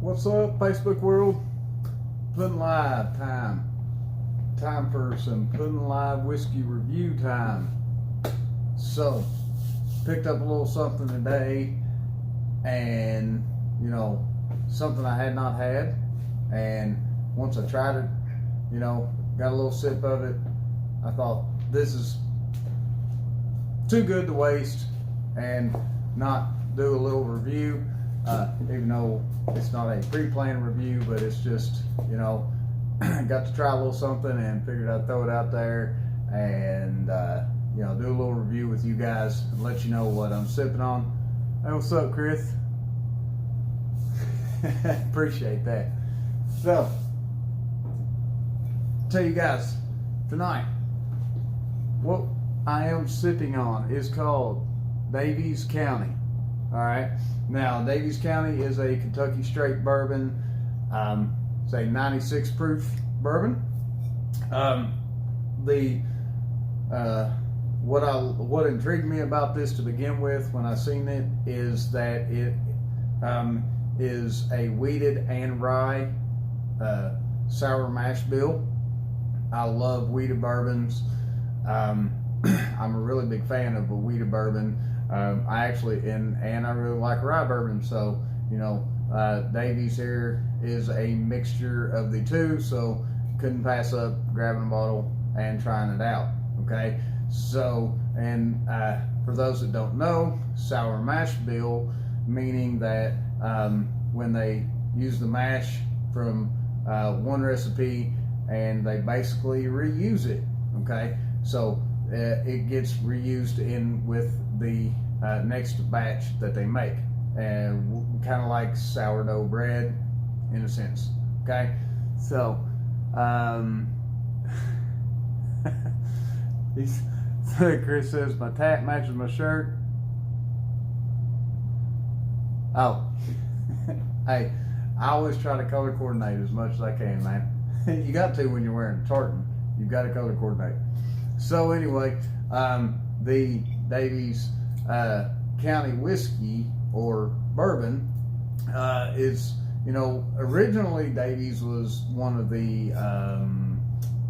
What's up, Facebook world? Puddin' Live time. Time for some Puddin' Live whiskey review time. So, picked up a little something today, and something I had not had. And once I tried it, got a little sip of it, I thought this is too good to waste and not do a little review. Even though it's not a pre-planned review, but it's just, got to try a little something and figured I'd throw it out there and, do a little review with you guys and let you know what I'm sipping on. Hey, what's up, Chris? Appreciate that. So, tell you guys, tonight, what I am sipping on is called Daviess County. Alright, now Daviess County is a Kentucky straight bourbon, it's a 96 proof bourbon. What intrigued me about this to begin with when I seen it is that it is a wheated and rye sour mash bill. I love wheated bourbons. I'm a really big fan of a wheated bourbon. I actually and I really like rye bourbon, so Daviess here is a mixture of the two, so couldn't pass up grabbing a bottle and trying it out. Okay, so and for those that don't know, sour mash bill, meaning that when they use the mash from one recipe and they basically reuse it. Okay, so it gets reused in with the next batch that they make, and kind of like sourdough bread in a sense. Okay, so Chris says my tat matches my shirt. Oh, hey, I always try to color coordinate as much as I can, man. You got to when you're wearing a tartan. You've got to color coordinate. So anyway, the Daviess County whiskey or bourbon is, originally Daviess was one of the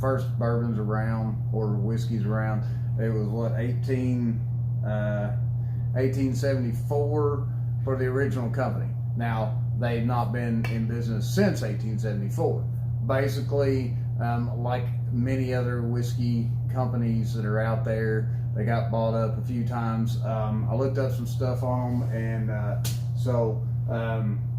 first bourbons around, or whiskeys around. It was what, 1874 for the original company. Now, they've not been in business since 1874. Basically, like many other whiskey companies that are out there, they got bought up a few times. I looked up some stuff on them, and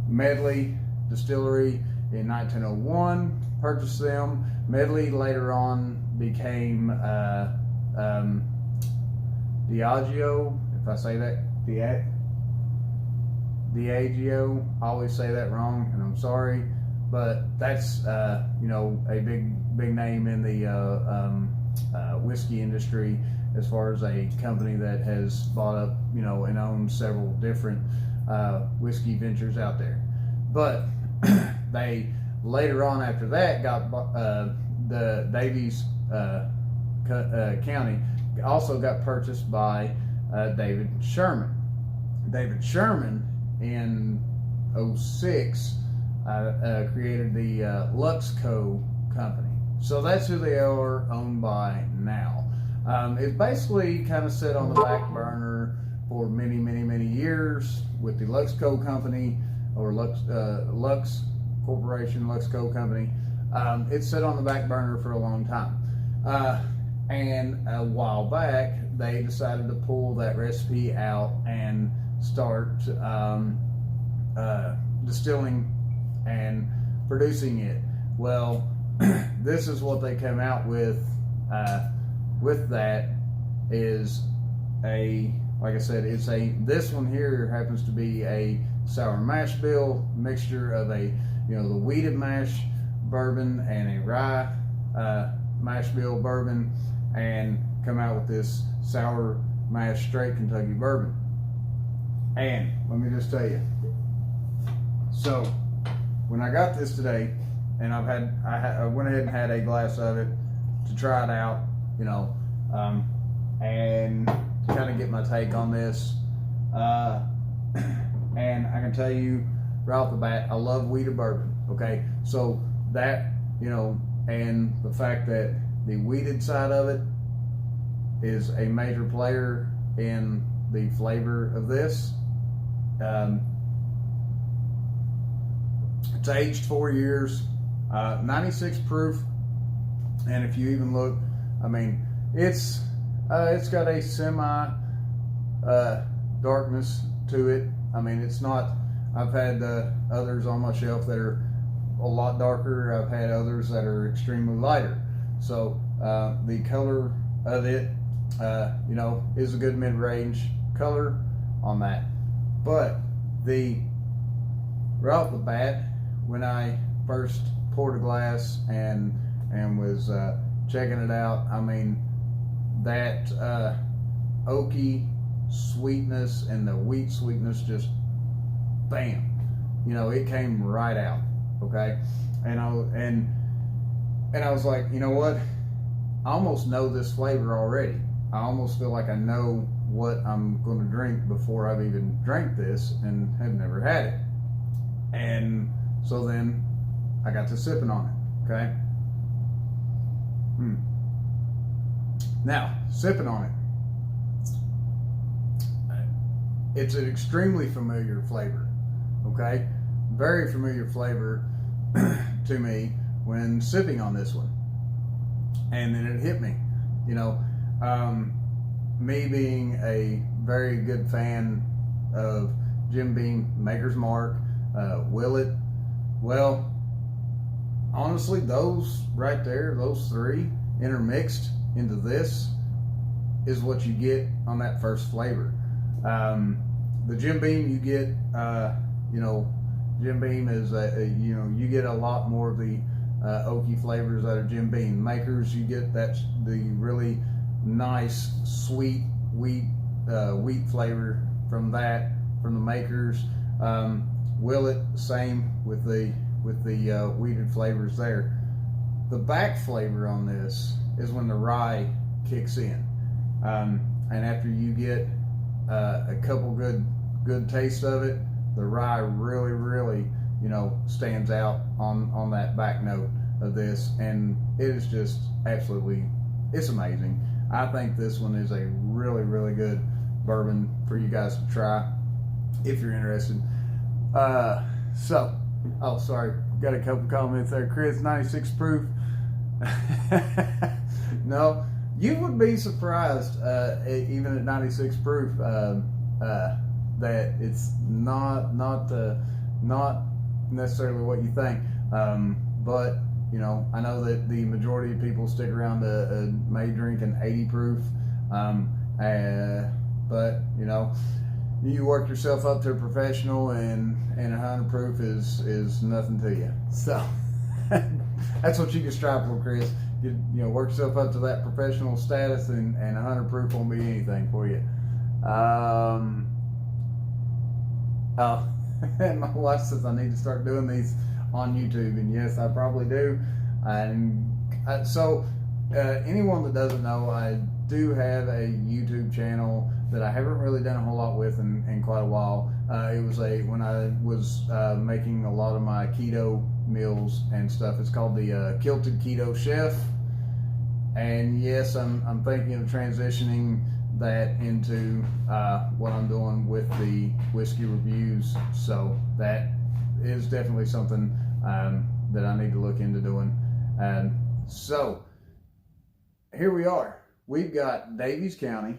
Medley Distillery in 1901 purchased them. Medley later on became Diageo, if I say that, Diageo. I always say that wrong, and I'm sorry, but that's a big name in the whiskey industry, as far as a company that has bought up, and owns several different whiskey ventures out there. But they later on after that got the Daviess County also got purchased by David Sherman. David Sherman in 06 created the Luxco company. So that's who they are owned by now. It's basically kind of set on the back burner for many, many, many years with the Luxco company, or Lux Corporation, Luxco company. It's set on the back burner for a long time. And a while back, they decided to pull that recipe out and start distilling and producing it. Well, this is what they came out with. With that is like I said, this one here happens to be a sour mash bill mixture of the wheated mash bourbon and a rye mash bill bourbon, and come out with this sour mash straight Kentucky bourbon. And let me just tell you, so when I got this today, and I went ahead and had a glass of it to try it out, and kind of get my take on this. And I can tell you, right off the bat, I love wheated bourbon. Okay, so that, you know, and the fact that the wheated side of it is a major player in the flavor of this. It's aged 4 years, 96 proof, and if you even look, I mean, it's got a semi darkness to it. I mean, it's not. I've had others on my shelf that are a lot darker. I've had others that are extremely lighter. So the color of it, you know, is a good mid-range color on that. But right off the bat, when I first poured a glass and was checking it out, I mean, that oaky sweetness and the wheat sweetness just bam, you know, it came right out. Okay, and I was like, you know what, I almost know this flavor already. I almost feel like I know what I'm going to drink before I've even drank this and have never had it. And so then I got to sipping on it. Okay, now sipping on it, it's an extremely familiar flavor. Okay, very familiar flavor to me when sipping on this one. And then it hit me, you know, me being a very good fan of Jim Beam, Maker's Mark, Willet. Well, honestly, those right there, those three intermixed into this is what you get on that first flavor. The Jim Beam, you get, you know, Jim Beam is you know, you get a lot more of the oaky flavors out of Jim Beam. Makers, you get the really nice sweet wheat flavor from the Makers. Willet, same with the wheated flavors there. The back flavor on this is when the rye kicks in, and after you get a couple good tastes of it, the rye really, you know, stands out on that back note of this, and it is just absolutely, it's amazing. I think this one is a really good bourbon for you guys to try if you're interested. So, oh, sorry, got a couple comments there. Chris, 96 proof. No, you would be surprised, even at 96 proof, that it's not necessarily what you think. But you know, I know that the majority of people stick around may drink an 80 proof. But you know, you work yourself up to a professional, and 100 proof is nothing to you. So that's what you can strive for, Chris. You know, work yourself up to that professional status, and 100 proof won't be anything for you. Oh, and my wife says I need to start doing these on YouTube, and yes, I probably do. And so anyone that doesn't know, I do have a YouTube channel that I haven't really done a whole lot with in quite a while. It was when I was making a lot of my keto meals and stuff. It's called the Kilted Keto Chef. And yes, I'm thinking of transitioning that into what I'm doing with the whiskey reviews. So that is definitely something that I need to look into doing. So here we are. We've got Daviess County,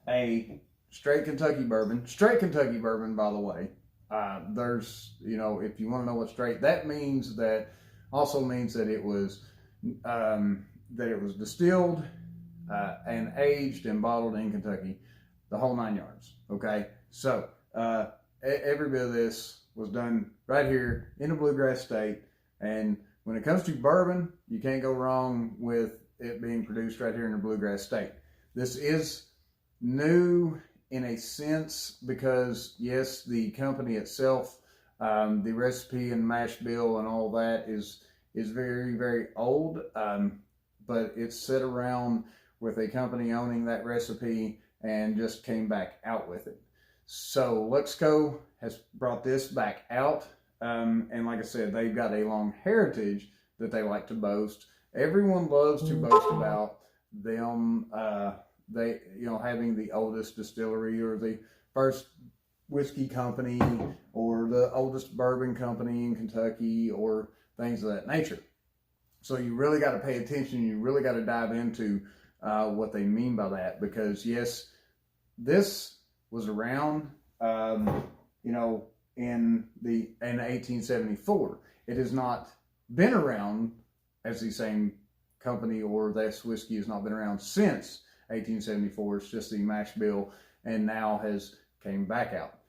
a straight Kentucky bourbon. Straight Kentucky bourbon, by the way. There's, you know, if you want to know what straight, that means that also means that it was distilled and aged and bottled in Kentucky, the whole 9 yards. Okay, so every bit of this was done right here in a bluegrass state, and when it comes to bourbon, you can't go wrong with it being produced right here in a bluegrass state. This is new in a sense because yes, the company itself, the recipe and mash bill and all that is very old, but it's set around with a company owning that recipe and just came back out with it. So Luxco has brought this back out. And like I said, they've got a long heritage that they like to boast. Everyone loves to boast about them, having the oldest distillery or the first whiskey company or the oldest bourbon company in Kentucky or things of that nature. So you really got to pay attention. You really got to dive into what they mean by that, because yes, this was around, in 1874. It has not been around as the same company, or this whiskey has not been around since 1874. It's just the mash bill, and now has came back out.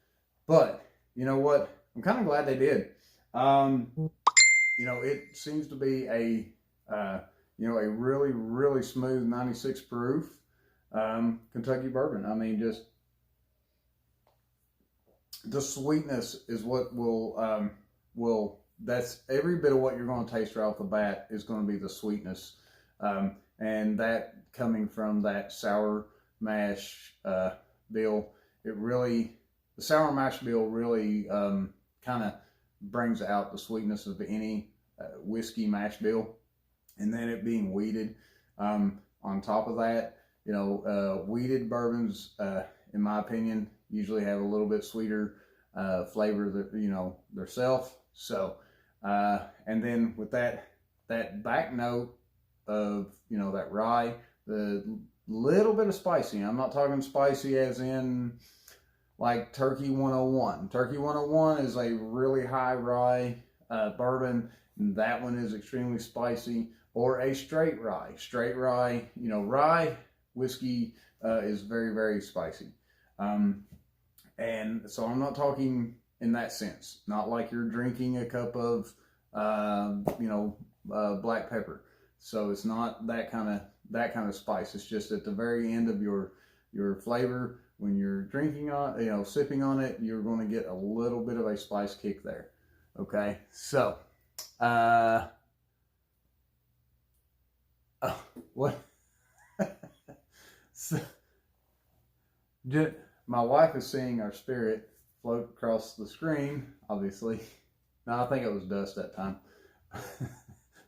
But you know what? I'm kind of glad they did. It seems to be a really, really smooth 96 proof Kentucky bourbon. I mean, just the sweetness is what will that's every bit of what you're going to taste right off the bat is going to be the sweetness, and that coming from that sour mash bill. The sour mash bill really kind of brings out the sweetness of any whiskey mash bill, and then it being wheated on top of that. Wheated bourbons, in my opinion, usually have a little bit sweeter flavor that theirself. So and then with that back note of that rye, the little bit of spicy. I'm not talking spicy as in like Turkey 101. Turkey 101 is a really high rye bourbon, and that one is extremely spicy. Or a straight rye. Straight rye, rye whiskey is very, very spicy. And so I'm not talking in that sense. Not like you're drinking a cup of, black pepper. So it's not that kind of spice. It's just at the very end of your flavor. When you're drinking on, sipping on it, you're going to get a little bit of a spice kick there. Okay, so what? So, my wife is seeing our spirit float across the screen, obviously. No, I think it was dust that time.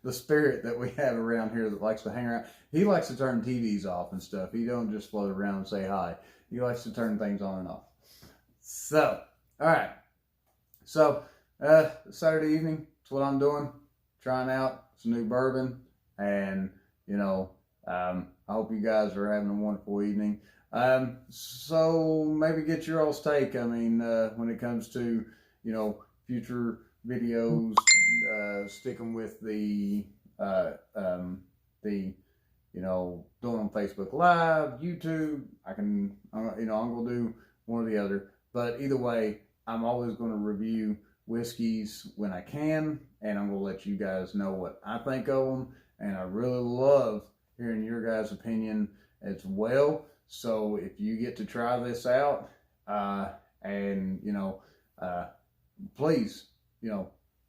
The spirit that we have around here that likes to hang around. He likes to turn TVs off and stuff. He don't just float around and say hi. He likes to turn things on and off. So, all right. So, Saturday evening, that's what I'm doing. Trying out some new bourbon. And, I hope you guys are having a wonderful evening. So maybe get your all's take. I mean, when it comes to, future videos, sticking with the doing on Facebook Live, YouTube. I'm going to do one or the other. But either way, I'm always going to review whiskeys when I can, and I'm going to let you guys know what I think of them. And I really love hearing your guys' opinion as well. So if you get to try this out, please,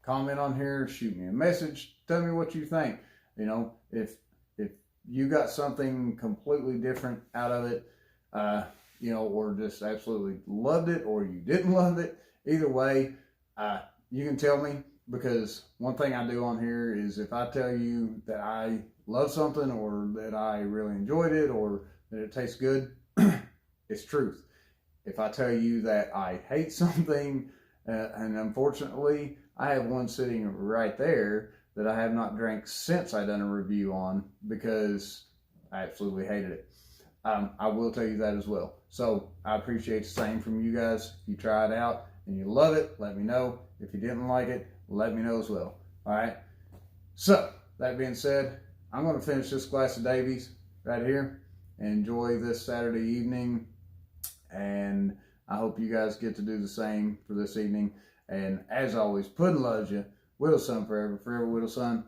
comment on here, shoot me a message, tell me what you think. If you got something completely different out of it, or just absolutely loved it, or you didn't love it, either way, you can tell me, because one thing I do on here is if I tell you that I love something, or that I really enjoyed it, or that it tastes good, it's truth. If I tell you that I hate something, and unfortunately, I have one sitting right there that I have not drank since I done a review on, because I absolutely hated it. I will tell you that as well. So I appreciate the same from you guys. If you try it out and you love it, let me know. If you didn't like it, let me know as well. All right. So that being said, I'm going to finish this glass of Daviess right here and enjoy this Saturday evening. And I hope you guys get to do the same for this evening. And as always, Puddin' loves you. Whittle Son forever. Forever Whittle Son.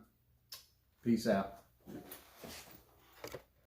Peace out.